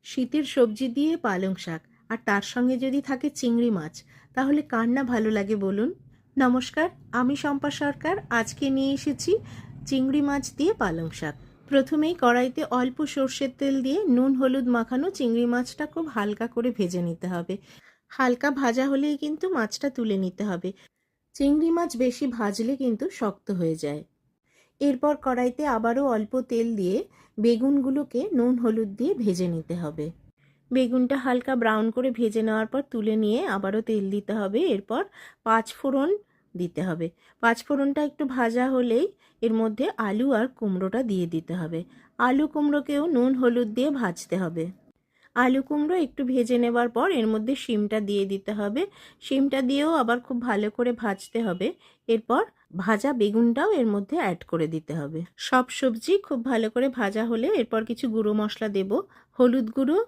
শীতের সবজি দিয়ে পালং শাক আর তার সঙ্গে যদি থাকে চিংড়ি মাছ, তাহলে কার না ভালো লাগে বলুন। নমস্কার, আমি শম্পা সরকার। আজকে নিয়ে এসেছি চিংড়ি মাছ দিয়ে পালং শাক। প্রথমেই কড়াইতে অল্প সর্ষের তেল দিয়ে নুন হলুদ মাখানো চিংড়ি মাছটা খুব হালকা করে ভেজে নিতে হবে। হালকা ভাজা হলেই কিন্তু মাছটা তুলে নিতে হবে। চিংড়ি মাছ বেশি ভাজলে কিন্তু শক্ত হয়ে যায়। এরপর কড়াইতে আবারও অল্প তেল দিয়ে বেগুনগুলোকে নুন হলুদ দিয়ে ভেজে নিতে হবে। বেগুনটা হালকা ব্রাউন করে ভেজে নেওয়ার পর তুলে নিয়ে আবারও তেল দিতে হবে। এরপর পাঁচফোড়ন দিতে হবে। পাঁচফোড়নটা একটু ভাজা হলেই এর মধ্যে আলু আর কুমড়োটা দিয়ে দিতে হবে। আলু কুমড়োকেও নুন হলুদ দিয়ে ভাজতে হবে। আলু কুমড়ো একটু ভেজে নেবার পর এর মধ্যে শিমটা দিয়ে দিতে হবে। শিমটা দিয়েও আবার খুব ভালো করে ভাজতে হবে। এরপর ভাজা বেগুনটাও এর মধ্যে অ্যাড করে দিতে হবে। সব সবজি খুব ভালো করে ভাজা হলে এরপর কিছু গুঁড়ো মশলা দেব। হলুদ গুঁড়ো,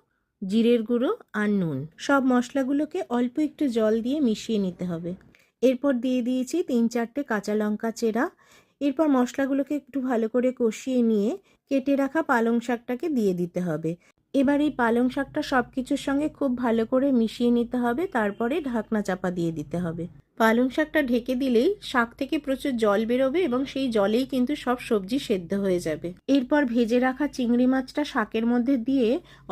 জিরের গুঁড়ো আর নুন। সব মশলাগুলোকে অল্প একটু জল দিয়ে মিশিয়ে নিতে হবে। এরপর দিয়ে দিয়েছি 3-4টে কাঁচা লঙ্কা চেরা। এরপর মশলাগুলোকে একটু ভালো করে কষিয়ে নিয়ে কেটে রাখা পালং শাকটাকে দিয়ে দিতে হবে। এবার এই পালং শাকটা সব কিছুর সঙ্গে খুব ভালো করে মিশিয়ে নিতে হবে। তারপরে ঢাকনা চাপা দিয়ে দিতে হবে। পালং শাকটা ঢেকে দিলেই শাক থেকে প্রচুর জল বেরোবে এবং সেই জলেই কিন্তু সব সবজি সেদ্ধ হয়ে যাবে। এরপর ভেজে রাখা চিংড়ি মাছটা শাকের মধ্যে দিয়ে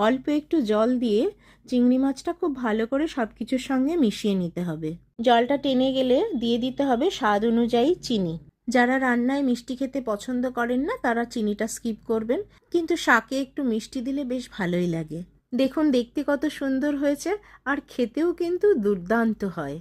অল্প একটু জল দিয়ে চিংড়ি মাছটা খুব ভালো করে সব কিছুর সঙ্গে মিশিয়ে নিতে হবে। জলটা টেনে গেলে দিয়ে দিতে হবে স্বাদ অনুযায়ী চিনি। যারা রান্নায় মিষ্টি খেতে পছন্দ করেন না তারা চিনিটা স্কিপ করবেন, কিন্তু শাকে একটু মিষ্টি দিলে বেশ ভালোই লাগে। দেখুন দেখতে কত সুন্দর হয়েছে, আর খেতেও কিন্তু দুর্দান্ত হয়।